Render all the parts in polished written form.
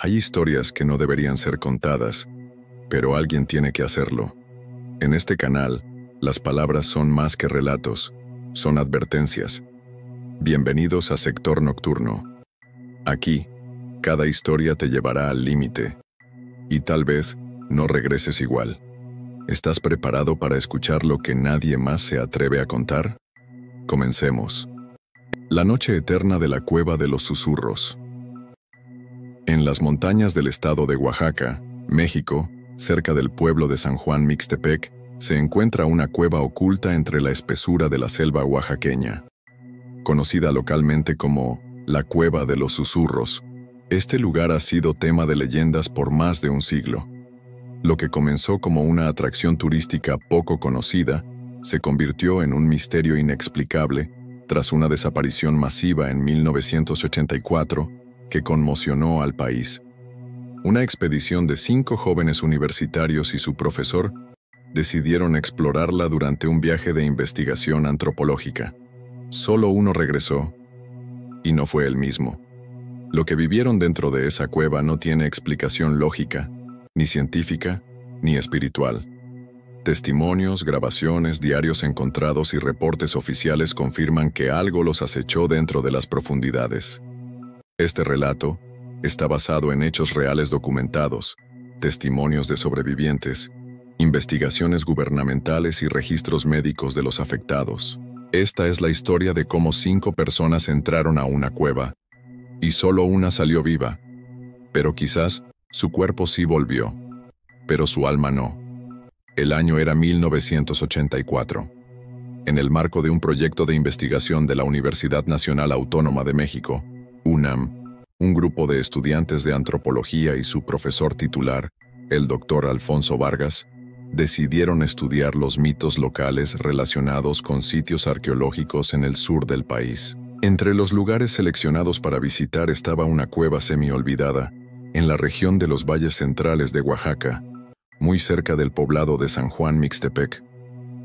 Hay historias que no deberían ser contadas, pero alguien tiene que hacerlo. En este canal, las palabras son más que relatos, son advertencias. Bienvenidos a Sector Nocturno. Aquí, cada historia te llevará al límite. Y tal vez no regreses igual. ¿Estás preparado para escuchar lo que nadie más se atreve a contar? Comencemos. La noche eterna de la Cueva de los Susurros. En las montañas del estado de Oaxaca, México, cerca del pueblo de San Juan Mixtepec, se encuentra una cueva oculta entre la espesura de la selva oaxaqueña. Conocida localmente como la Cueva de los Susurros, este lugar ha sido tema de leyendas por más de un siglo. Lo que comenzó como una atracción turística poco conocida, se convirtió en un misterio inexplicable tras una desaparición masiva en 1984 que conmocionó al país. Una expedición de 5 jóvenes universitarios y su profesor decidieron explorarla durante un viaje de investigación antropológica. Solo uno regresó, y no fue el mismo. Lo que vivieron dentro de esa cueva no tiene explicación lógica, ni científica, ni espiritual. Testimonios, grabaciones, diarios encontrados y reportes oficiales confirman que algo los acechó dentro de las profundidades. Este relato está basado en hechos reales documentados, testimonios de sobrevivientes, investigaciones gubernamentales y registros médicos de los afectados. Esta es la historia de cómo 5 personas entraron a una cueva, y solo una salió viva. Pero quizás su cuerpo sí volvió, pero su alma no. El año era 1984. En el marco de un proyecto de investigación de la Universidad Nacional Autónoma de México, UNAM, un grupo de estudiantes de antropología y su profesor titular, el doctor Alfonso Vargas, decidieron estudiar los mitos locales relacionados con sitios arqueológicos en el sur del país. Entre los lugares seleccionados para visitar estaba una cueva semi-olvidada en la región de los valles centrales de Oaxaca, muy cerca del poblado de San Juan Mixtepec.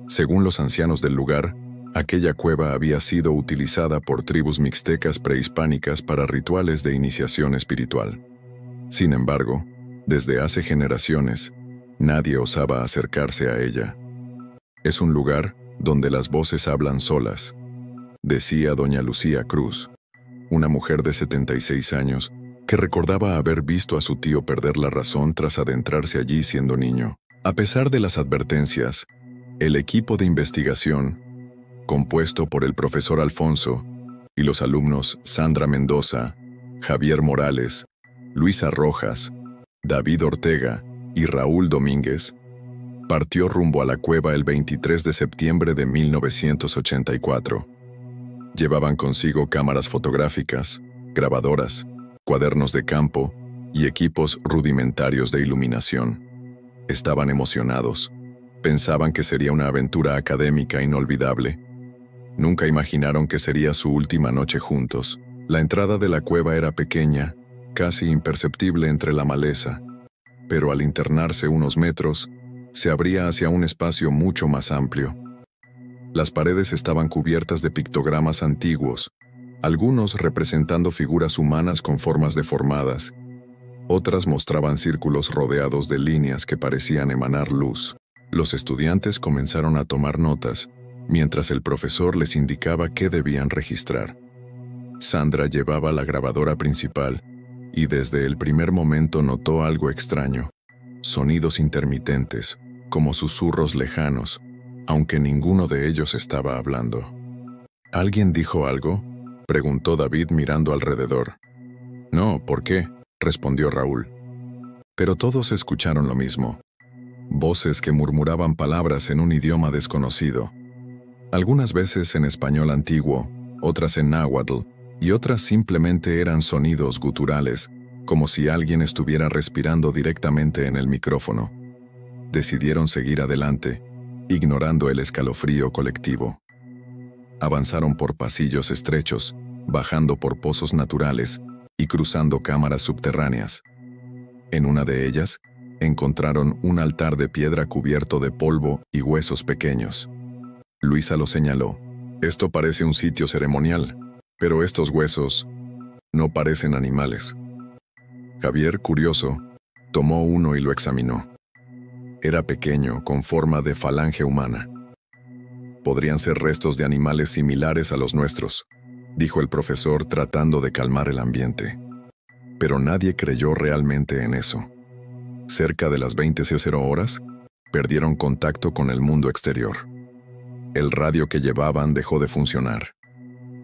Según los ancianos del lugar, aquella cueva había sido utilizada por tribus mixtecas prehispánicas para rituales de iniciación espiritual. Sin embargo, desde hace generaciones, nadie osaba acercarse a ella. Es un lugar donde las voces hablan solas, decía doña Lucía Cruz, una mujer de 76 años, que recordaba haber visto a su tío perder la razón tras adentrarse allí siendo niño. A pesar de las advertencias, el equipo de investigación, compuesto por el profesor Alfonso y los alumnos Sandra Mendoza, Javier Morales, Luisa Rojas, David Ortega y Raúl Domínguez, partió rumbo a la cueva el 23 de septiembre de 1984. Llevaban consigo cámaras fotográficas, grabadoras, cuadernos de campo y equipos rudimentarios de iluminación. Estaban emocionados. Pensaban que sería una aventura académica inolvidable. Nunca imaginaron que sería su última noche juntos. La entrada de la cueva era pequeña, casi imperceptible entre la maleza, pero al internarse unos metros, se abría hacia un espacio mucho más amplio. Las paredes estaban cubiertas de pictogramas antiguos, algunos representando figuras humanas con formas deformadas. Otras mostraban círculos rodeados de líneas que parecían emanar luz. Los estudiantes comenzaron a tomar notas, mientras el profesor les indicaba qué debían registrar. Sandra llevaba la grabadora principal, y desde el primer momento notó algo extraño. Sonidos intermitentes, como susurros lejanos, aunque ninguno de ellos estaba hablando. ¿Alguien dijo algo?, preguntó David mirando alrededor. No, ¿por qué?, respondió Raúl. Pero todos escucharon lo mismo. Voces que murmuraban palabras en un idioma desconocido. Algunas veces en español antiguo, otras en náhuatl, y otras simplemente eran sonidos guturales, como si alguien estuviera respirando directamente en el micrófono. Decidieron seguir adelante, ignorando el escalofrío colectivo. Avanzaron por pasillos estrechos, bajando por pozos naturales y cruzando cámaras subterráneas. En una de ellas, encontraron un altar de piedra cubierto de polvo y huesos pequeños. Luisa lo señaló. Esto parece un sitio ceremonial, pero estos huesos no parecen animales. Javier, curioso, tomó uno y lo examinó. Era pequeño, con forma de falange humana. Podrían ser restos de animales similares a los nuestros, dijo el profesor tratando de calmar el ambiente. Pero nadie creyó realmente en eso. Cerca de las 20:00 horas, perdieron contacto con el mundo exterior. El radio que llevaban dejó de funcionar.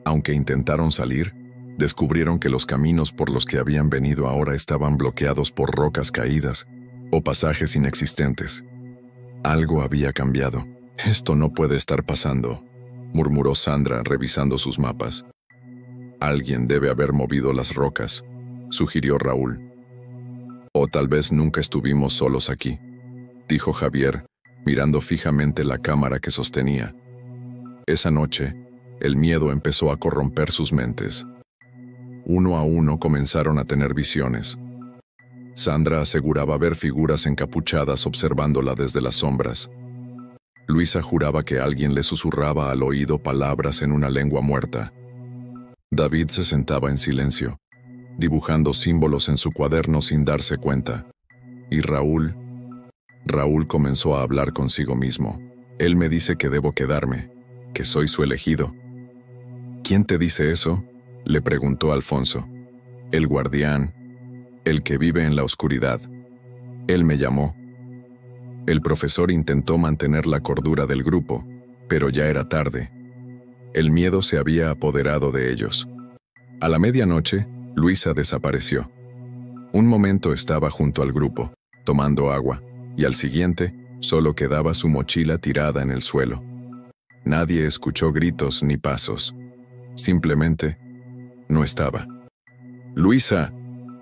Aunque intentaron salir, descubrieron que los caminos por los que habían venido ahora estaban bloqueados por rocas caídas o pasajes inexistentes. Algo había cambiado. «Esto no puede estar pasando», murmuró Sandra revisando sus mapas. «Alguien debe haber movido las rocas», sugirió Raúl. «O tal vez nunca estuvimos solos aquí», dijo Javier, mirando fijamente la cámara que sostenía. Esa noche, el miedo empezó a corromper sus mentes. Uno a uno comenzaron a tener visiones. Sandra aseguraba ver figuras encapuchadas observándola desde las sombras. Luisa juraba que alguien le susurraba al oído palabras en una lengua muerta. David se sentaba en silencio, dibujando símbolos en su cuaderno sin darse cuenta. Y Raúl comenzó a hablar consigo mismo. «Él me dice que debo quedarme, que soy su elegido». «¿Quién te dice eso?», le preguntó Alfonso. «El guardián, el que vive en la oscuridad. Él me llamó». El profesor intentó mantener la cordura del grupo, pero ya era tarde. El miedo se había apoderado de ellos. A la medianoche, Luisa desapareció. Un momento estaba junto al grupo, tomando agua, y al siguiente, solo quedaba su mochila tirada en el suelo. Nadie escuchó gritos ni pasos. Simplemente, no estaba. «¡Luisa!»,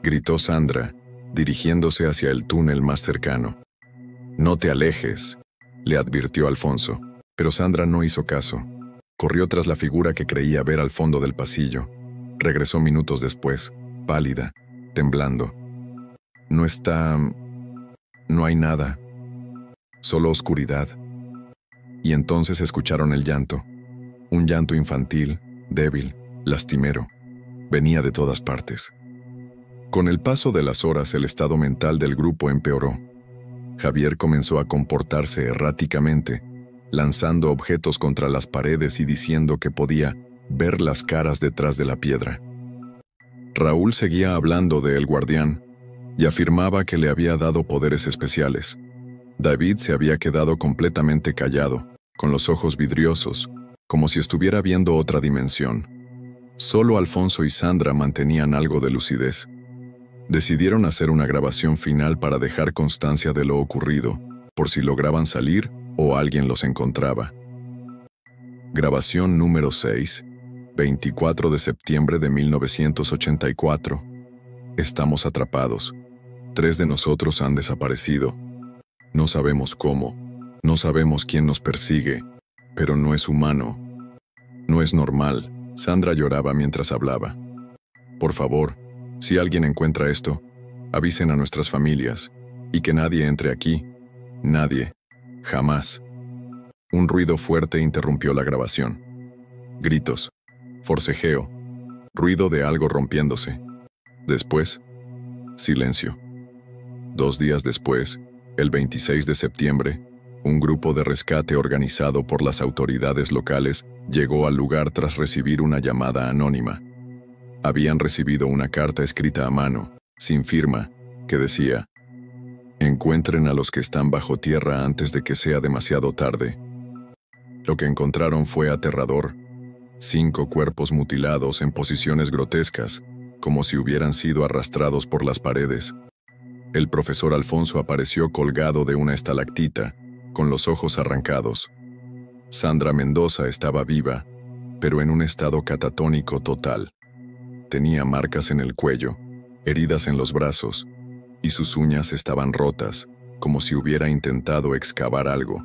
gritó Sandra, dirigiéndose hacia el túnel más cercano. «No te alejes», le advirtió Alfonso, pero Sandra no hizo caso. Corrió tras la figura que creía ver al fondo del pasillo. Regresó minutos después, pálida, temblando. No hay nada, solo oscuridad». Y entonces escucharon el llanto, un llanto infantil, débil, lastimero. Venía de todas partes. Con el paso de las horas, el estado mental del grupo empeoró. Javier comenzó a comportarse erráticamente, lanzando objetos contra las paredes y diciendo que podía ver las caras detrás de la piedra. Raúl seguía hablando de El Guardián y afirmaba que le había dado poderes especiales. David se había quedado completamente callado, con los ojos vidriosos, como si estuviera viendo otra dimensión. Solo Alfonso y Sandra mantenían algo de lucidez. Decidieron hacer una grabación final para dejar constancia de lo ocurrido, por si lograban salir o alguien los encontraba. Grabación número 6, 24 de septiembre de 1984. Estamos atrapados. 3 de nosotros han desaparecido. No sabemos cómo, no sabemos quién nos persigue, pero no es humano. No es normal. Sandra lloraba mientras hablaba. «Por favor, si alguien encuentra esto, avisen a nuestras familias, y que nadie entre aquí. Nadie. Jamás». Un ruido fuerte interrumpió la grabación. Gritos, forcejeo, ruido de algo rompiéndose. Después, silencio. 2 días después, el 26 de septiembre, un grupo de rescate organizado por las autoridades locales llegó al lugar tras recibir una llamada anónima. Habían recibido una carta escrita a mano, sin firma, que decía: «Encuentren a los que están bajo tierra antes de que sea demasiado tarde». Lo que encontraron fue aterrador. 5 cuerpos mutilados en posiciones grotescas, como si hubieran sido arrastrados por las paredes. El profesor Alfonso apareció colgado de una estalactita, con los ojos arrancados. Sandra Mendoza estaba viva, pero en un estado catatónico total. Tenía marcas en el cuello, heridas en los brazos, y sus uñas estaban rotas, como si hubiera intentado excavar algo.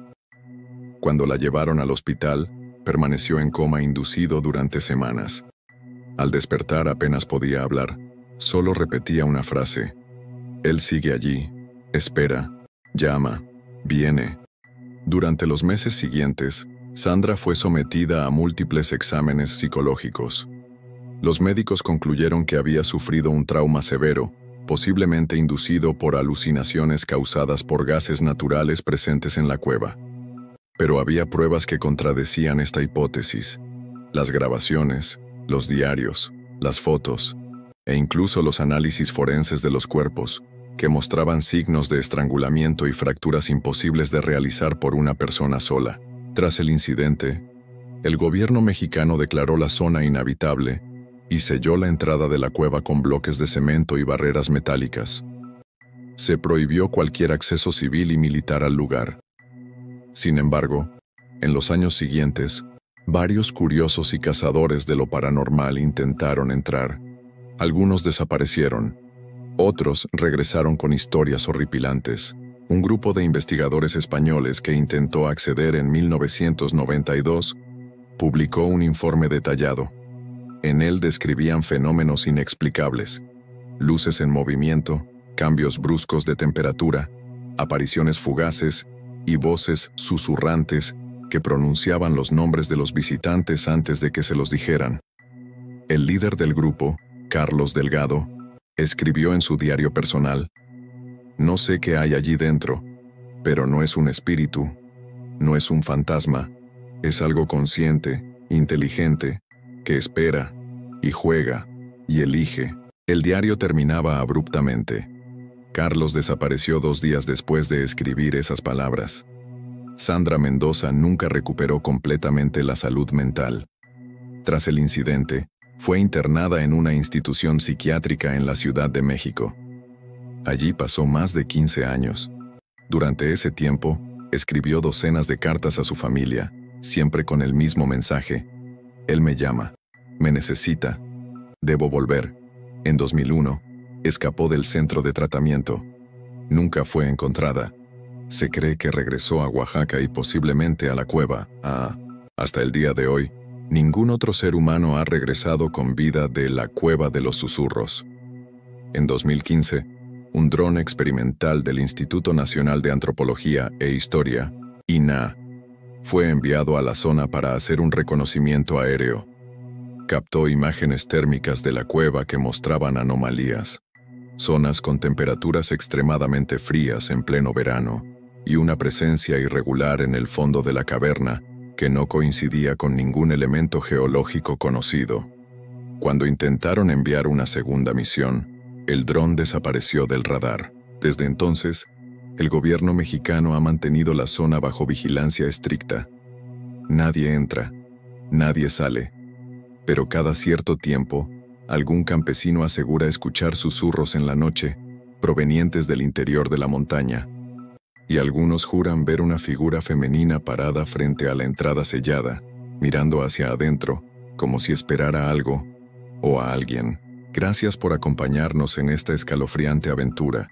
Cuando la llevaron al hospital, permaneció en coma inducido durante semanas. Al despertar apenas podía hablar, solo repetía una frase: «Él sigue allí, espera, llama, viene». Durante los meses siguientes, Sandra fue sometida a múltiples exámenes psicológicos. Los médicos concluyeron que había sufrido un trauma severo posiblemente inducido por alucinaciones causadas por gases naturales presentes en la cueva. Pero había pruebas que contradecían esta hipótesis: las grabaciones, los diarios, las fotos, e incluso los análisis forenses de los cuerpos, que mostraban signos de estrangulamiento y fracturas imposibles de realizar por una persona sola. Tras el incidente, el gobierno mexicano declaró la zona inhabitable y selló la entrada de la cueva con bloques de cemento y barreras metálicas. Se prohibió cualquier acceso civil y militar al lugar. Sin embargo, en los años siguientes, varios curiosos y cazadores de lo paranormal intentaron entrar. Algunos desaparecieron. Otros regresaron con historias horripilantes. Un grupo de investigadores españoles que intentó acceder en 1992 publicó un informe detallado. En él describían fenómenos inexplicables: luces en movimiento, cambios bruscos de temperatura, apariciones fugaces y voces susurrantes que pronunciaban los nombres de los visitantes antes de que se los dijeran. El líder del grupo, Carlos Delgado, escribió en su diario personal: "No sé qué hay allí dentro, pero no es un espíritu, no es un fantasma, es algo consciente, inteligente, que espera, y juega, y elige". El diario terminaba abruptamente. Carlos desapareció 2 días después de escribir esas palabras. Sandra Mendoza nunca recuperó completamente la salud mental. Tras el incidente, fue internada en una institución psiquiátrica en la Ciudad de México. Allí pasó más de 15 años. Durante ese tiempo, escribió docenas de cartas a su familia, siempre con el mismo mensaje: "Él me llama, me necesita, debo volver". En 2001, escapó del centro de tratamiento. Nunca fue encontrada. Se cree que regresó a Oaxaca y posiblemente a la cueva. Hasta el día de hoy, ningún otro ser humano ha regresado con vida de la Cueva de los Susurros. En 2015, un dron experimental del Instituto Nacional de Antropología e Historia, INAH, fue enviado a la zona para hacer un reconocimiento aéreo. Captó imágenes térmicas de la cueva que mostraban anomalías: zonas con temperaturas extremadamente frías en pleno verano, y una presencia irregular en el fondo de la caverna que no coincidía con ningún elemento geológico conocido. Cuando intentaron enviar una segunda misión, el dron desapareció del radar. Desde entonces, el gobierno mexicano ha mantenido la zona bajo vigilancia estricta. Nadie entra, nadie sale, pero cada cierto tiempo, algún campesino asegura escuchar susurros en la noche, provenientes del interior de la montaña, y algunos juran ver una figura femenina parada frente a la entrada sellada, mirando hacia adentro, como si esperara algo o a alguien. Gracias por acompañarnos en esta escalofriante aventura.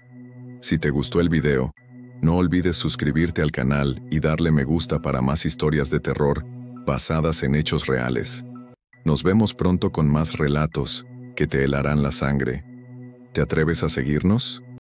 Si te gustó el video, no olvides suscribirte al canal y darle me gusta para más historias de terror basadas en hechos reales. Nos vemos pronto con más relatos que te helarán la sangre. ¿Te atreves a seguirnos?